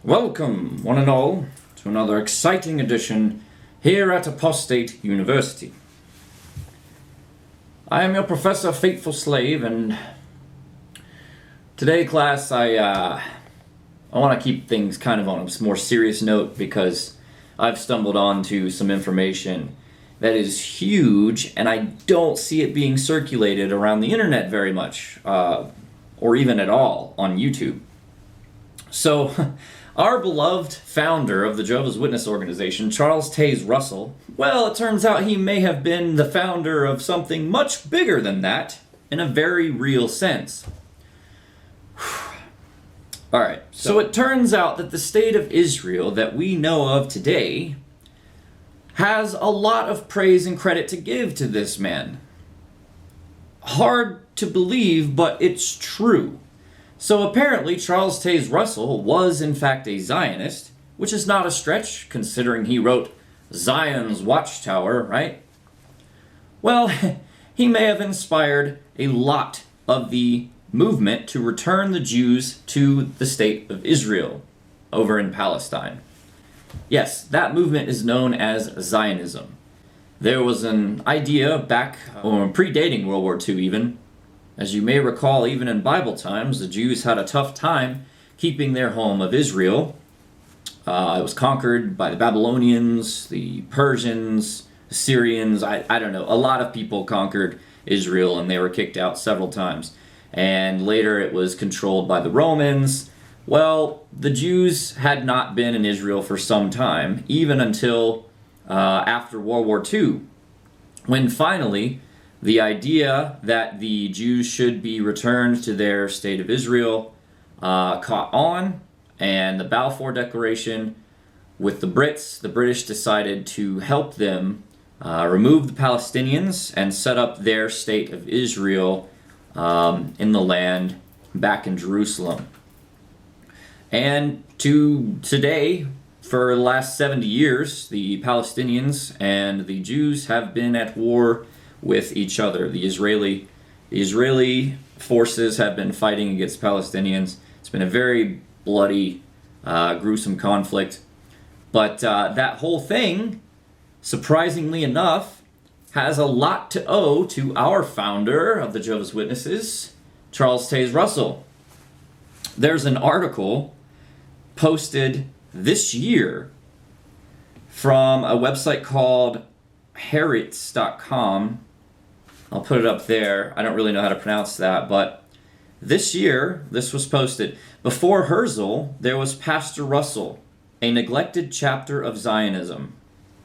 Welcome, one and all, to another exciting edition here at Apostate University. I am your Professor Fateful Slave, and today, class, I want to keep things kind of on a more serious note because I've stumbled onto some information that is huge, and I don't see it being circulated around the internet very much, or even at all on YouTube. So, our beloved founder of the Jehovah's Witness organization, Charles Taze Russell, well, it turns out he may have been the founder of something much bigger than that, in a very real sense. Alright, so it turns out that the state of Israel that we know of today has a lot of praise and credit to give to this man. Hard to believe, but it's true. So apparently Charles Taze Russell was in fact a Zionist, which is not a stretch considering he wrote Zion's Watchtower, right? Well, he may have inspired a lot of the movement to return the Jews to the state of Israel over in Palestine. Yes, that movement is known as Zionism. There was an idea back, predating World War II even. As you may recall, even in Bible times, the Jews had a tough time keeping their home of Israel. It was conquered by the Babylonians, the Persians, Assyrians, I don't know. A lot of people conquered Israel and they were kicked out several times. And later it was controlled by the Romans. Well, the Jews had not been in Israel for some time, even until after World War II, when finally the idea that the Jews should be returned to their state of Israel caught on, and the Balfour Declaration with the British decided to help them remove the Palestinians and set up their state of Israel in the land back in Jerusalem. And to today, for the last 70 years, the Palestinians and the Jews have been at war with each other. The Israeli forces have been fighting against Palestinians. It's been a very bloody, gruesome conflict. But that whole thing, surprisingly enough, has a lot to owe to our founder of the Jehovah's Witnesses, Charles Taze Russell. There's an article posted this year from a website called Haaretz.com. I'll put it up there. I don't really know how to pronounce that, but this year, this was posted. Before Herzl, there was Pastor Russell, a neglected chapter of Zionism.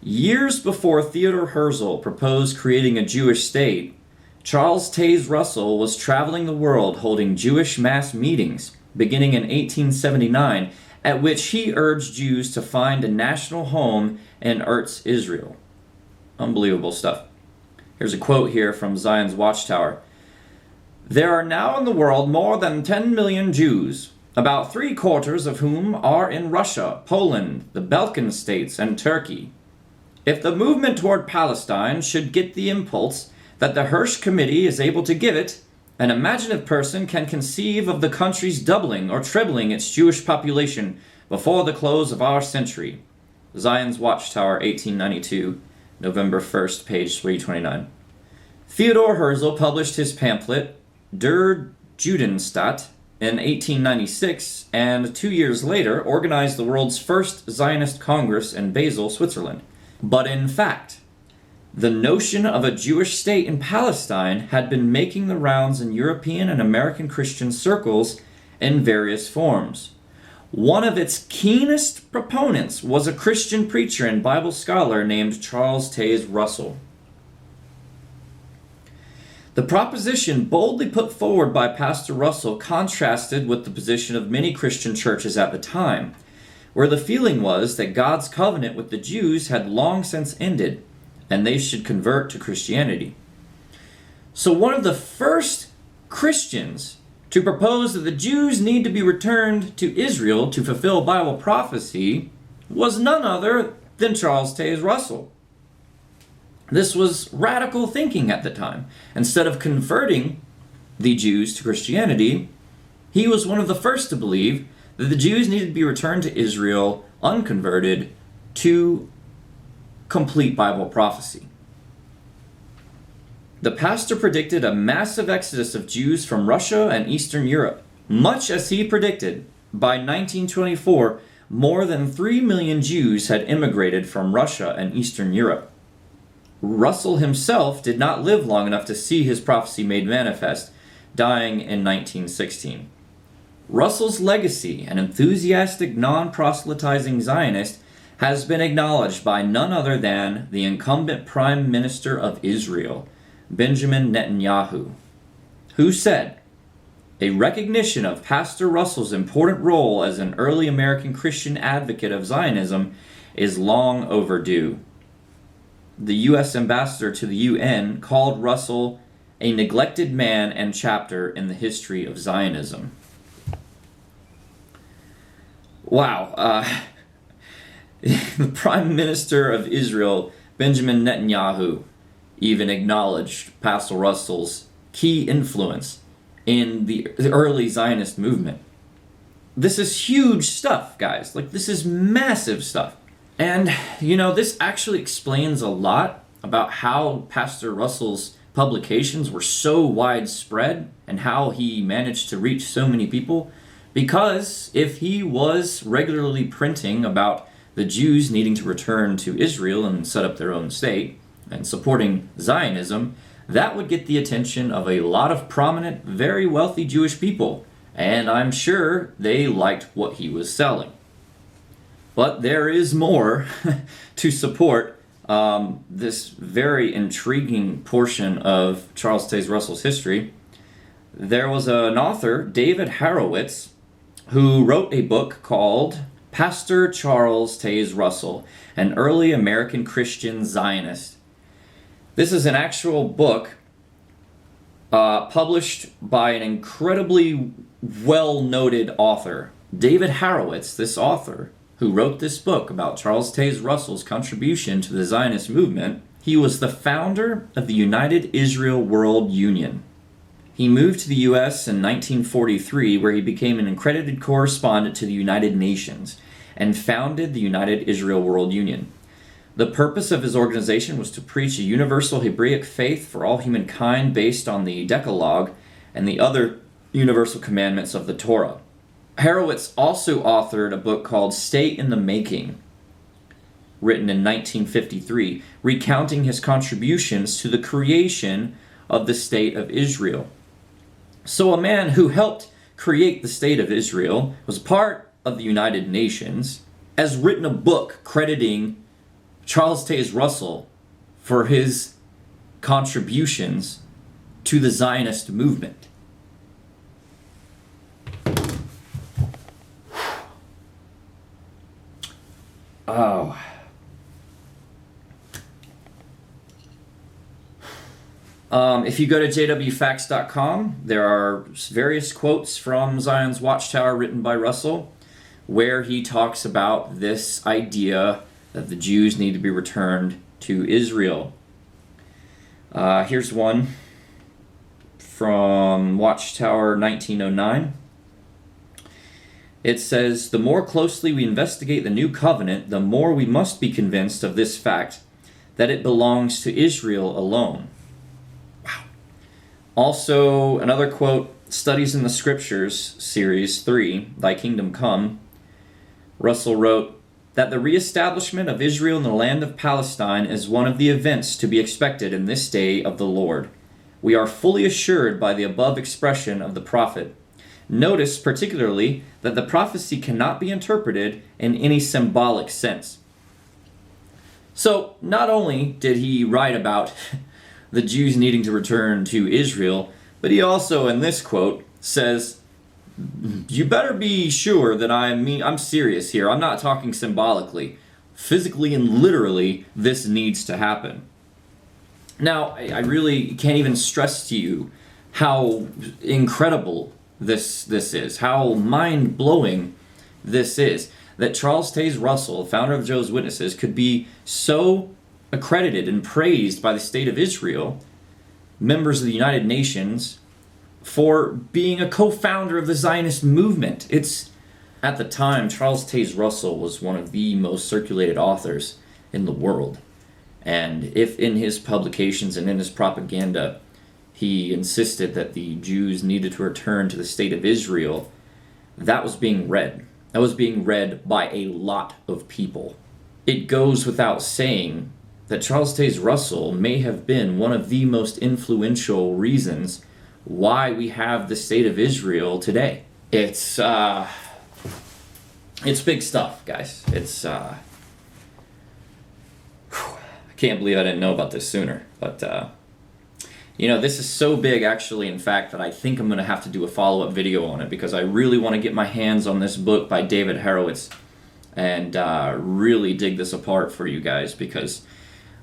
Years before Theodor Herzl proposed creating a Jewish state, Charles Taze Russell was traveling the world holding Jewish mass meetings, beginning in 1879, at which he urged Jews to find a national home in Eretz Israel. Unbelievable stuff. Here's a quote here from Zion's Watchtower. "There are now in the world more than 10 million Jews, about 3/4 of whom are in Russia, Poland, the Balkan states, and Turkey. If the movement toward Palestine should get the impulse that the Hirsch Committee is able to give it, an imaginative person can conceive of the country's doubling or trebling its Jewish population before the close of our century." Zion's Watchtower, 1892. November 1st, page 329. Theodor Herzl published his pamphlet, Der Judenstaat, in 1896, and 2 years later organized the world's first Zionist Congress in Basel, Switzerland. But in fact, the notion of a Jewish state in Palestine had been making the rounds in European and American Christian circles in various forms. One of its keenest proponents was a Christian preacher and Bible scholar named Charles Taze Russell. The proposition boldly put forward by Pastor Russell contrasted with the position of many Christian churches at the time, where the feeling was that God's covenant with the Jews had long since ended, and they should convert to Christianity. So one of the first Christians to propose that the Jews need to be returned to Israel to fulfill Bible prophecy was none other than Charles Taze Russell. This was radical thinking at the time. Instead of converting the Jews to Christianity, he was one of the first to believe that the Jews needed to be returned to Israel unconverted to complete Bible prophecy. The pastor predicted a massive exodus of Jews from Russia and Eastern Europe. Much as he predicted, by 1924, more than 3 million Jews had immigrated from Russia and Eastern Europe. Russell himself did not live long enough to see his prophecy made manifest, dying in 1916. Russell's legacy, an enthusiastic, non-proselytizing Zionist, has been acknowledged by none other than the incumbent Prime Minister of Israel, Benjamin Netanyahu, who said, "A recognition of Pastor Russell's important role as an early American Christian advocate of Zionism is long overdue." The U.S. ambassador to the UN called Russell a neglected man and chapter in the history of Zionism. Wow. The Prime Minister of Israel, Benjamin Netanyahu, even acknowledged Pastor Russell's key influence in the early Zionist movement. This is huge stuff, guys. Like, this is massive stuff. And, this actually explains a lot about how Pastor Russell's publications were so widespread and how he managed to reach so many people. Because if he was regularly printing about the Jews needing to return to Israel and set up their own state and supporting Zionism, that would get the attention of a lot of prominent, very wealthy Jewish people. And I'm sure they liked what he was selling. But there is more to support this very intriguing portion of Charles Taze Russell's history. There was an author, David Horowitz, who wrote a book called Pastor Charles Taze Russell, an early American Christian Zionist. This is an actual book published by an incredibly well-noted author. David Horowitz, this author, who wrote this book about Charles Taze Russell's contribution to the Zionist movement, he was the founder of the United Israel World Union. He moved to the U.S. in 1943, where he became an accredited correspondent to the United Nations and founded the United Israel World Union. The purpose of his organization was to preach a universal Hebraic faith for all humankind based on the Decalogue and the other universal commandments of the Torah. Horowitz also authored a book called State in the Making, written in 1953, recounting his contributions to the creation of the State of Israel. So a man who helped create the State of Israel, was part of the United Nations, has written a book crediting Charles Taze Russell for his contributions to the Zionist movement. Oh. If you go to jwfacts.com, there are various quotes from Zion's Watchtower written by Russell, where he talks about this idea that the Jews need to be returned to Israel. Here's one from Watchtower 1909. It says, "The more closely we investigate the new covenant, the more we must be convinced of this fact, that it belongs to Israel alone." Wow. Also, another quote, Studies in the Scriptures, Series 3, Thy Kingdom Come. Russell wrote, "That the reestablishment of Israel in the land of Palestine is one of the events to be expected in this day of the Lord. We are fully assured by the above expression of the prophet. Notice particularly that the prophecy cannot be interpreted in any symbolic sense." So, not only did he write about the Jews needing to return to Israel, but he also, in this quote, says, "You better be sure that I'm serious here. I'm not talking symbolically. Physically and literally, this needs to happen." Now, I really can't even stress to you how incredible this is, how mind-blowing this is, that Charles Taze Russell, founder of Jehovah's Witnesses, could be so accredited and praised by the State of Israel, members of the United Nations, for being a co-founder of the Zionist movement. It's At the time, Charles Taze Russell was one of the most circulated authors in the world. And if in his publications and in his propaganda he insisted that the Jews needed to return to the state of Israel, that was being read. That was being read by a lot of people. It goes without saying that Charles Taze Russell may have been one of the most influential reasons why we have the state of Israel today. It's big stuff, guys. I can't believe I didn't know about this sooner. But, this is so big, actually, in fact, that I think I'm going to have to do a follow-up video on it, because I really want to get my hands on this book by David Horowitz and really dig this apart for you guys, because,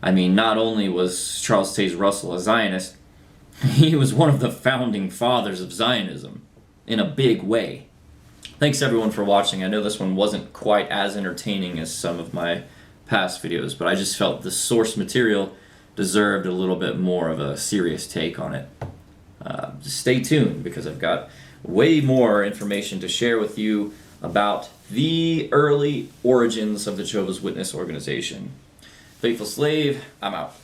not only was Charles Taze Russell a Zionist, he was one of the founding fathers of Zionism in a big way. Thanks everyone for watching. I know this one wasn't quite as entertaining as some of my past videos, but I just felt the source material deserved a little bit more of a serious take on it. Just stay tuned, because I've got way more information to share with you about the early origins of the Jehovah's Witness organization. Faithful Slave, I'm out.